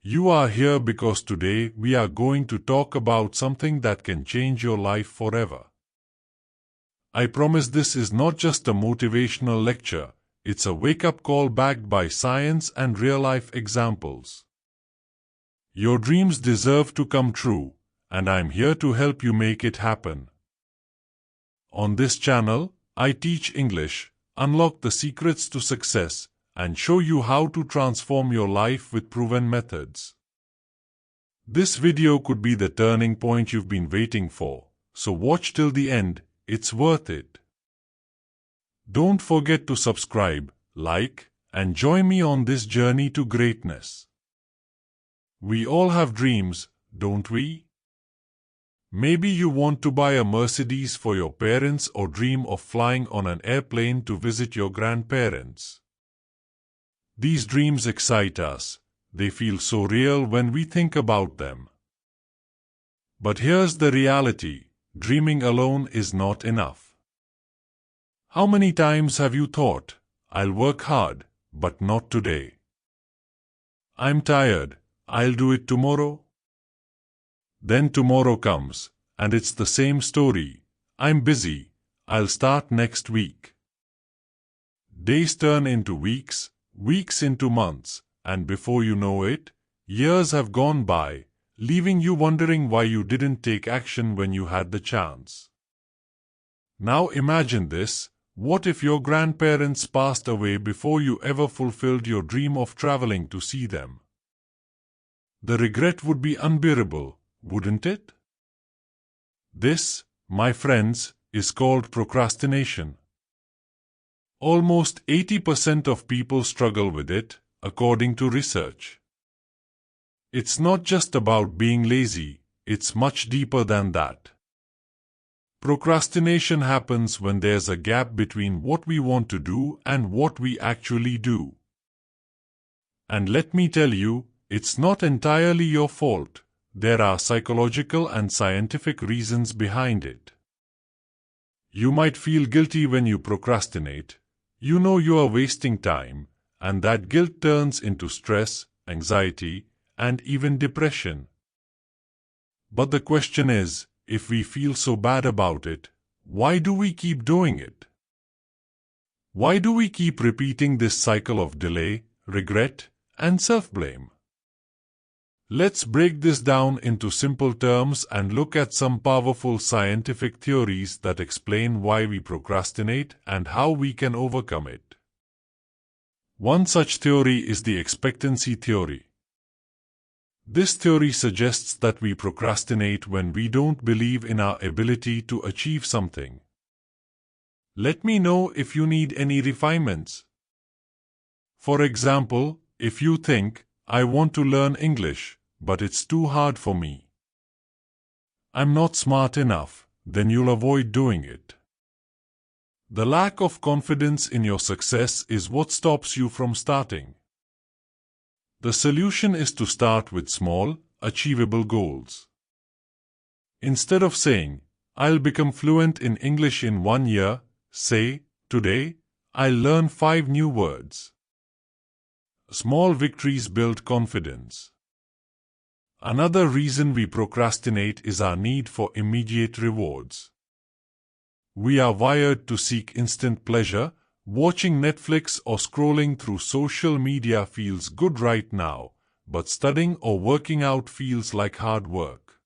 You are here because today we are going to talk about something that can change your life forever. I promise this is not just a motivational lecture, it's a wake-up call backed by science and real-life examples. Your dreams deserve to come true, and I'm here to help you make it happen. On this channel, I teach English, unlock the secrets to success, and show you how to transform your life with proven methods. This video could be the turning point you've been waiting for, so watch till the end, it's worth it. Don't forget to subscribe, like, and join me on this journey to greatness. We all have dreams, don't we? Maybe you want to buy a Mercedes for your parents or dream of flying on an airplane to visit your grandparents. These dreams excite us. They feel so real when we think about them. But here's the reality: dreaming alone is not enough. How many times have you thought, "I'll work hard, but not today. I'm tired, I'll do it tomorrow"? Then tomorrow comes, and it's the same story: "I'm busy, I'll start next week." Days turn into weeks, weeks into months, and before you know it, years have gone by, leaving you wondering why you didn't take action when you had the chance. Now imagine this: what if your grandparents passed away before you ever fulfilled your dream of traveling to see them? The regret would be unbearable, wouldn't it? This, my friends, is called procrastination. Almost 80% of people struggle with it, according to research. It's not just about being lazy, it's much deeper than that. Procrastination happens when there's a gap between what we want to do and what we actually do. And let me tell you, it's not entirely your fault. There are psychological and scientific reasons behind it. You might feel guilty when you procrastinate. You know you are wasting time, and that guilt turns into stress, anxiety, and even depression. But the question is, if we feel so bad about it, why do we keep doing it? Why do we keep repeating this cycle of delay, regret, and self-blame? Let's break this down into simple terms and look at some powerful scientific theories that explain why we procrastinate and how we can overcome it. One such theory is the expectancy theory. This theory suggests that we procrastinate when we don't believe in our ability to achieve something. Let me know if you need any refinements. For example, if you think, "I want to learn English, but it's too hard for me. I'm not smart enough," then you'll avoid doing it. The lack of confidence in your success is what stops you from starting. The solution is to start with small, achievable goals. Instead of saying, "I'll become fluent in English in 1 year," say, "Today, I'll learn 5 new words." Small victories build confidence. Another reason we procrastinate is our need for immediate rewards. We are wired to seek instant pleasure. Watching Netflix or scrolling through social media feels good right now, but studying or working out feels like hard work.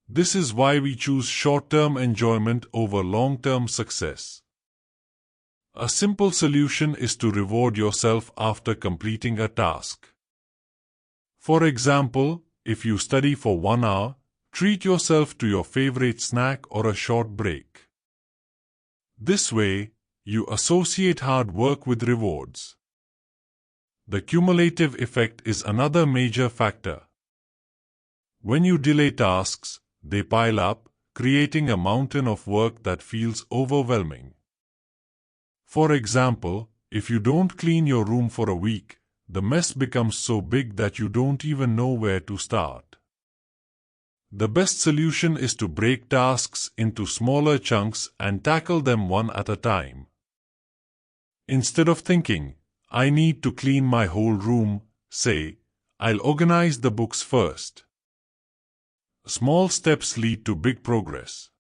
This is why we choose short-term enjoyment over long-term success. A simple solution is to reward yourself after completing a task. For example, if you study for 1 hour, treat yourself to your favorite snack or a short break. This way, you associate hard work with rewards. The cumulative effect is another major factor. When you delay tasks, they pile up, creating a mountain of work that feels overwhelming. For example, if you don't clean your room for a week, the mess becomes so big that you don't even know where to start. The best solution is to break tasks into smaller chunks and tackle them one at a time. Instead of thinking, "I need to clean my whole room," say, I'll organize the books first. Small steps lead to big progress.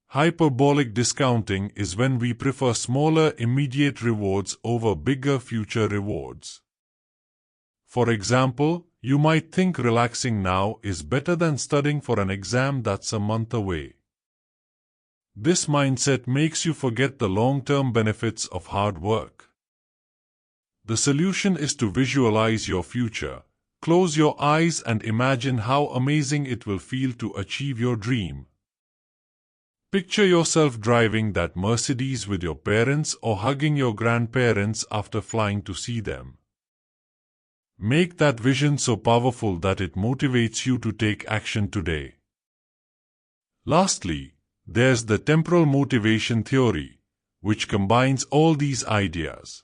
Hyperbolic discounting is when we prefer smaller immediate rewards over bigger future rewards. For example, you might think relaxing now is better than studying for an exam that's a month away. This mindset makes you forget the long-term benefits of hard work. The solution is to visualize your future. Close your eyes and imagine how amazing it will feel to achieve your dream. Picture yourself driving that Mercedes with your parents or hugging your grandparents after flying to see them. Make that vision so powerful that it motivates you to take action today. Lastly, there's the temporal motivation theory, which combines all these ideas.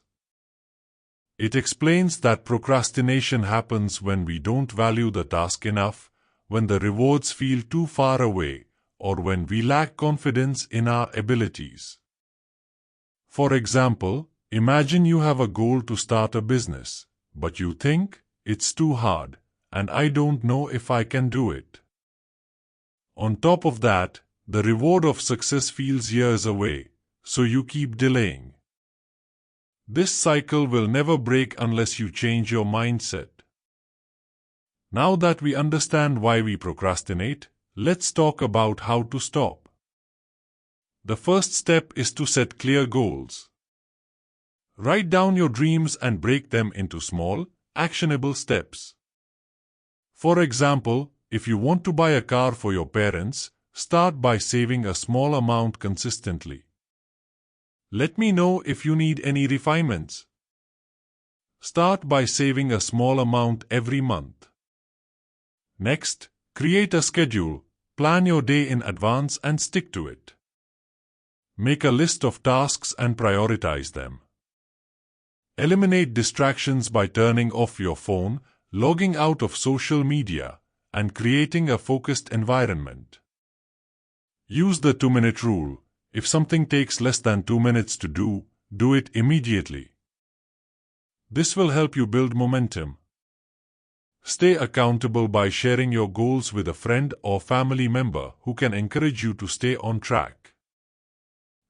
It explains that procrastination happens when we don't value the task enough, when the rewards feel too far away, or when we lack confidence in our abilities. For example, imagine you have a goal to start a business, but you think, it's too hard, and I don't know if I can do it. On top of that, the reward of success feels years away, so you keep delaying. This cycle will never break unless you change your mindset. Now that we understand why we procrastinate, let's talk about how to stop. The first step is to set clear goals. Write down your dreams and break them into small, actionable steps. For example, if you want to buy a car for your parents, start by saving a small amount consistently. Let me know if you need any refinements. Start by saving a small amount every month. Next, create a schedule. Plan your day in advance and stick to it. Make a list of tasks and prioritize them. Eliminate distractions by turning off your phone, logging out of social media, and creating a focused environment. Use the 2-minute rule. If something takes less than 2 minutes to do, do it immediately. This will help you build momentum. Stay accountable by sharing your goals with a friend or family member who can encourage you to stay on track.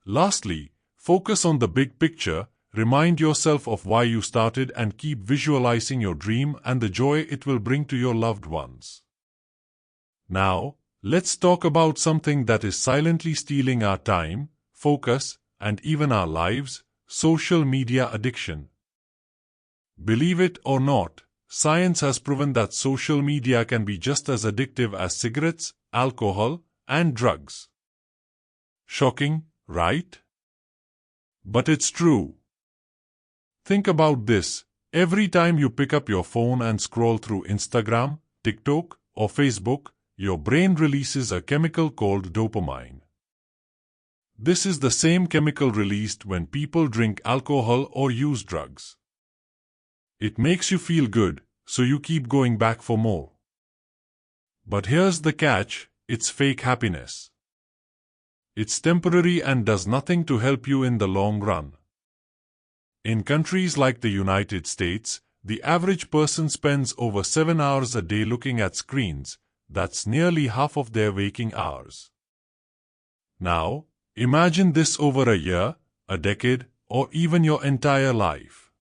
Lastly, focus on the big picture. Remind yourself of why you started and keep visualizing your dream and the joy it will bring to your loved ones. Now, let's talk about something that is silently stealing our time, focus, and even our lives: social media addiction. Believe it or not, science has proven that social media can be just as addictive as cigarettes, alcohol, and drugs. Shocking, right? But it's true. Think about this. Every time you pick up your phone and scroll through Instagram, TikTok, or Facebook, your brain releases a chemical called dopamine. This is the same chemical released when people drink alcohol or use drugs. It makes you feel good, so you keep going back for more. But here's the catch: it's fake happiness. It's temporary and does nothing to help you in the long run. In countries like the United States, the average person spends over 7 hours a day looking at screens. That's nearly half of their waking hours. Now, imagine this over a year, a decade, or even your entire life.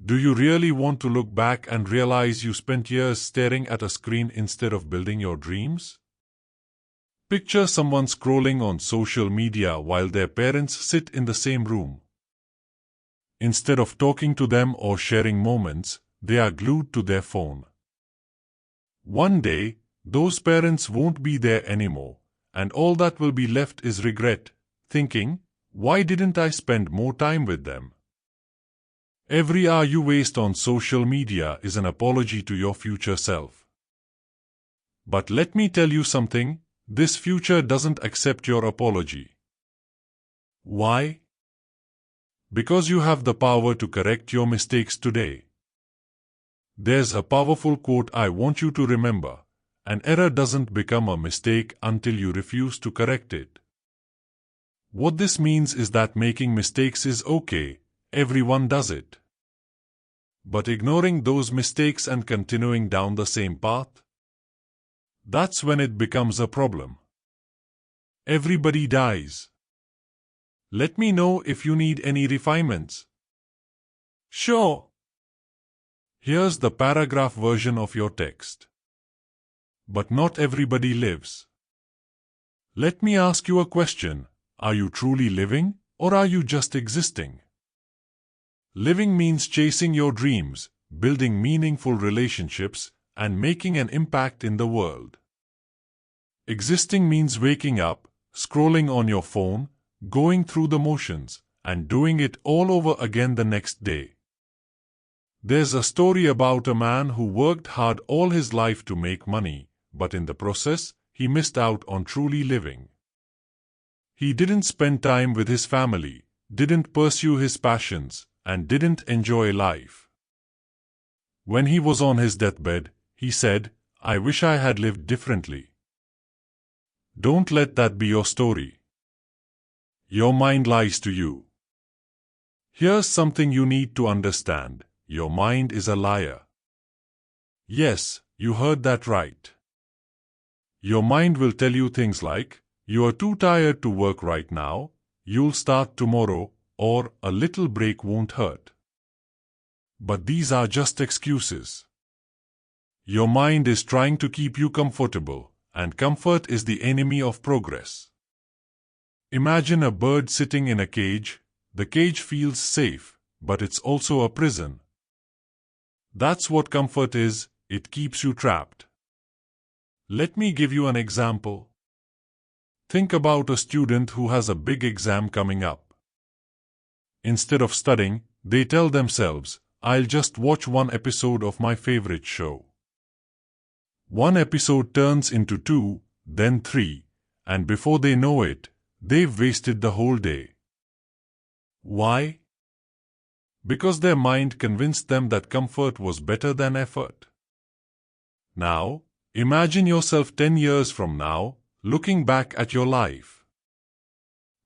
Do you really want to look back and realize you spent years staring at a screen instead of building your dreams? Picture someone scrolling on social media while their parents sit in the same room. Instead of talking to them or sharing moments, they are glued to their phone. One day, those parents won't be there anymore, and all that will be left is regret, thinking, why didn't I spend more time with them? Every hour you waste on social media is an apology to your future self. But let me tell you something, this future doesn't accept your apology. Why? Because you have the power to correct your mistakes today. There's a powerful quote I want you to remember: an error doesn't become a mistake until you refuse to correct it. What this means is that making mistakes is okay, everyone does it. but ignoring those mistakes and continuing down the same path? That's when it becomes a problem. Everybody dies. Let me know if you need any refinements. Sure. Here's the paragraph version of your text. But not everybody lives. Let me ask you a question. Are you truly living, or are you just existing? Living means chasing your dreams, building meaningful relationships, and making an impact in the world. Existing means waking up, scrolling on your phone, going through the motions, and doing it all over again the next day. There's a story about a man who worked hard all his life to make money, but in the process, he missed out on truly living. He didn't spend time with his family, didn't pursue his passions, and didn't enjoy life. When he was on his deathbed, he said, "I wish I had lived differently." Don't let that be your story. Your mind lies to you. Here's something you need to understand. Your mind is a liar. Yes, you heard that right. Your mind will tell you things like, "You are too tired to work right now, you'll start tomorrow," or "a little break won't hurt." But these are just excuses. Your mind is trying to keep you comfortable, and comfort is the enemy of progress. Imagine a bird sitting in a cage. The cage feels safe, but it's also a prison. That's what comfort is, it keeps you trapped. Let me give you an example. Think about a student who has a big exam coming up. Instead of studying, they tell themselves, "I'll just watch one episode of my favorite show." One episode turns into 2, then 3, and before they know it, they've wasted the whole day. Why? Because their mind convinced them that comfort was better than effort. Now, imagine yourself 10 years from now, looking back at your life.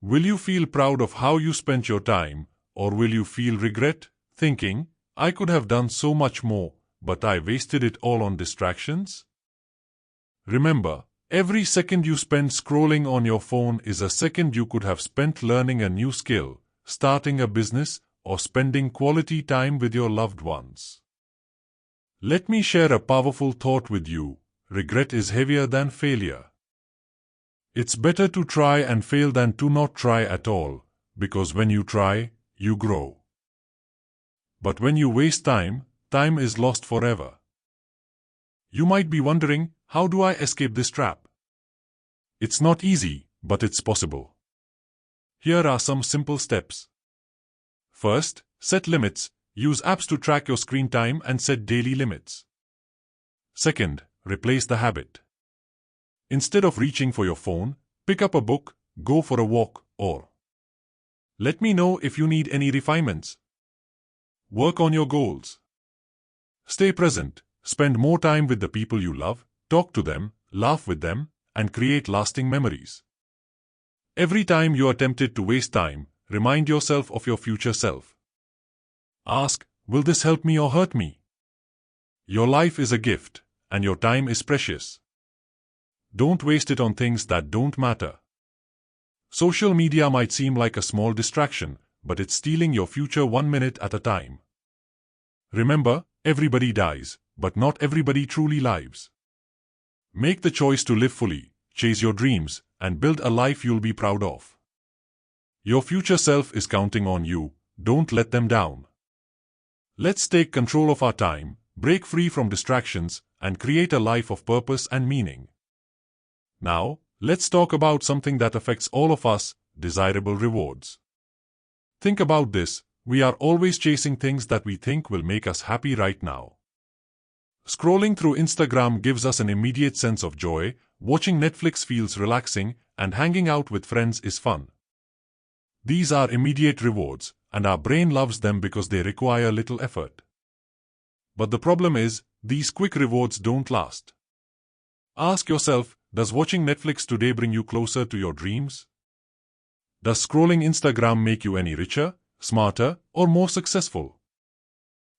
Will you feel proud of how you spent your time, or will you feel regret, thinking, "I could have done so much more, but I wasted it all on distractions"? Remember, every second you spend scrolling on your phone is a second you could have spent learning a new skill, starting a business, or spending quality time with your loved ones. Let me share a powerful thought with you. Regret is heavier than failure. It's better to try and fail than to not try at all, because when you try, you grow. But when you waste time, time is lost forever. You might be wondering, how do I escape this trap? It's not easy, but it's possible. Here are some simple steps. First, set limits. Use apps to track your screen time and set daily limits. Second, replace the habit. Instead of reaching for your phone, pick up a book, go for a walk, or let me know if you need any refinements. Work on your goals. Stay present. Spend more time with the people you love, talk to them, laugh with them, and create lasting memories. Every time you are tempted to waste time, remind yourself of your future self. Ask, will this help me or hurt me? Your life is a gift, and your time is precious. Don't waste it on things that don't matter. Social media might seem like a small distraction, but it's stealing your future 1 minute at a time. Remember, everybody dies, but not everybody truly lives. Make the choice to live fully, chase your dreams, and build a life you'll be proud of. Your future self is counting on you, don't let them down. Let's take control of our time, break free from distractions, and create a life of purpose and meaning. Now, let's talk about something that affects all of us, desirable rewards. Think about this, we are always chasing things that we think will make us happy right now. Scrolling through Instagram gives us an immediate sense of joy, watching Netflix feels relaxing, and hanging out with friends is fun. These are immediate rewards, and our brain loves them because they require little effort. But the problem is, these quick rewards don't last. Ask yourself, does watching Netflix today bring you closer to your dreams? Does scrolling Instagram make you any richer, smarter, or more successful?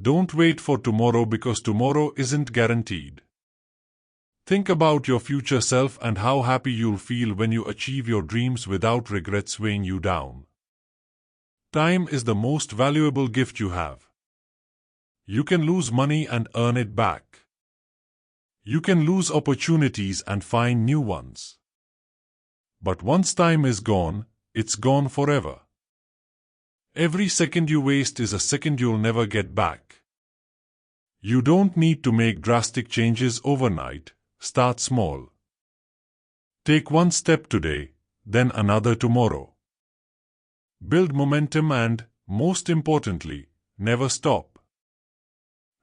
Don't wait for tomorrow because tomorrow isn't guaranteed. Think about your future self and how happy you'll feel when you achieve your dreams without regrets weighing you down. Time is the most valuable gift you have. You can lose money and earn it back. You can lose opportunities and find new ones. But once time is gone, it's gone forever. Every second you waste is a second you'll never get back. You don't need to make drastic changes overnight. Start small. Take one step today, then another tomorrow. Build momentum and, most importantly, never stop.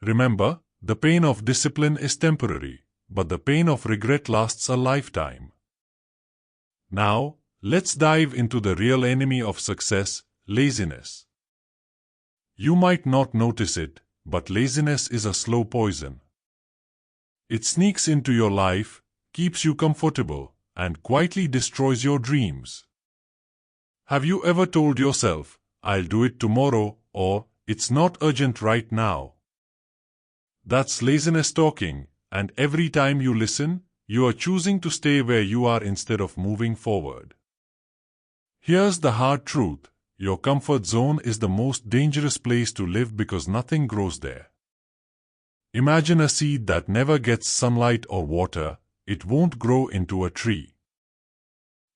Remember, the pain of discipline is temporary, but the pain of regret lasts a lifetime. Now, let's dive into the real enemy of success, laziness. You might not notice it, but laziness is a slow poison. It sneaks into your life, keeps you comfortable, and quietly destroys your dreams. Have you ever told yourself, "I'll do it tomorrow," or "It's not urgent right now"? That's laziness talking, and every time you listen, you are choosing to stay where you are instead of moving forward. Here's the hard truth: your comfort zone is the most dangerous place to live because nothing grows there. Imagine a seed that never gets sunlight or water; it won't grow into a tree.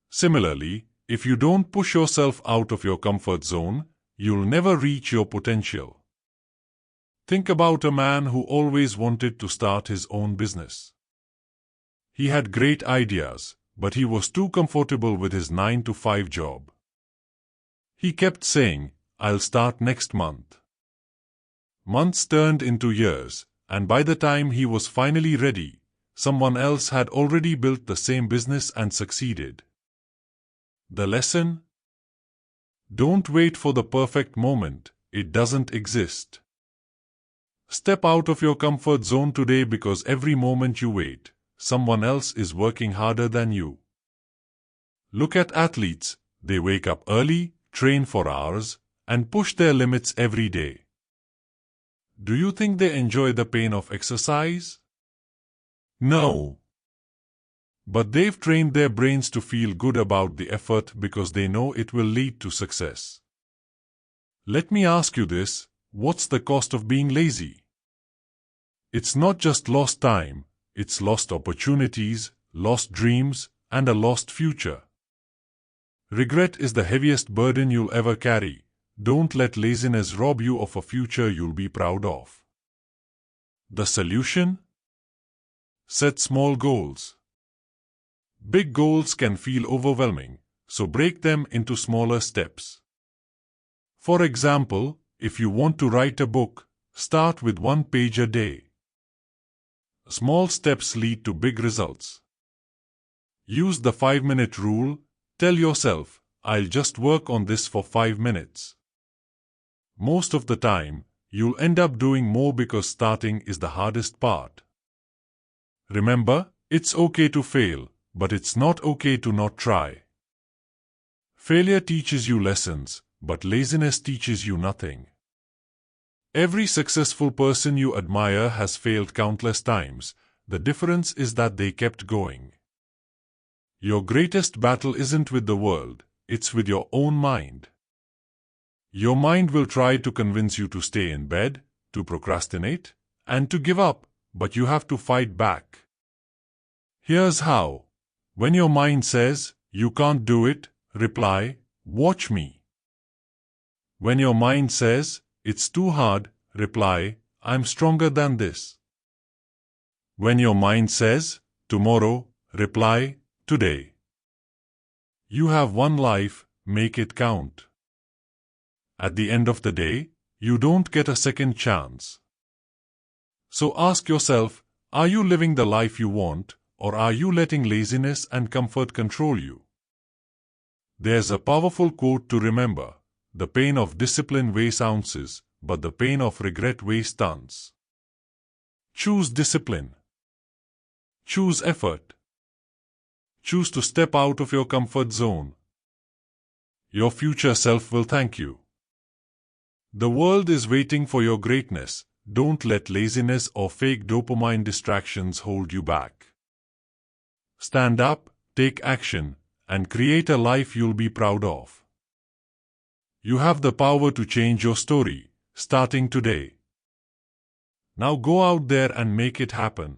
Similarly, if you don't push yourself out of your comfort zone, you'll never reach your potential. Think about a man who always wanted to start his own business. He had great ideas, but he was too comfortable with his 9-to-5 job. He kept saying, "I'll start next month." Months turned into years, and by the time he was finally ready, someone else had already built the same business and succeeded. The lesson? Don't wait for the perfect moment; it doesn't exist. Step out of your comfort zone today, because every moment you wait, someone else is working harder than you. Look at athletes; they wake up early, train for hours, and push their limits every day. Do you think they enjoy the pain of exercise? No. But they've trained their brains to feel good about the effort because they know it will lead to success. Let me ask you this: what's the cost of being lazy? It's not just lost time, it's lost opportunities, lost dreams, and a lost future. Regret is the heaviest burden you'll ever carry. Don't let laziness rob you of a future you'll be proud of. The solution? Set small goals. Big goals can feel overwhelming, so break them into smaller steps. For example, if you want to write a book, start with 1 page a day. Small steps lead to big results. Use the 5-minute rule. Tell yourself, "I'll just work on this for 5 minutes." Most of the time, you'll end up doing more because starting is the hardest part. Remember, it's okay to fail, but it's not okay to not try. Failure teaches you lessons, but laziness teaches you nothing. Every successful person you admire has failed countless times. The difference is that they kept going. Your greatest battle isn't with the world, it's with your own mind. Your mind will try to convince you to stay in bed, to procrastinate, and to give up, but you have to fight back. Here's how. When your mind says, "You can't do it," reply, "Watch me." When your mind says, "It's too hard," reply, "I'm stronger than this." When your mind says, "Tomorrow," reply, "Today." You have one life, make it count. At the end of the day, you don't get a second chance. So ask yourself, are you living the life you want, or are you letting laziness and comfort control you? There's a powerful quote to remember: the pain of discipline weighs ounces, but the pain of regret weighs tons. Choose discipline. Choose effort. Choose to step out of your comfort zone. Your future self will thank you. The world is waiting for your greatness. Don't let laziness or fake dopamine distractions hold you back. Stand up, take action, and create a life you'll be proud of. You have the power to change your story, starting today. Now go out there and make it happen.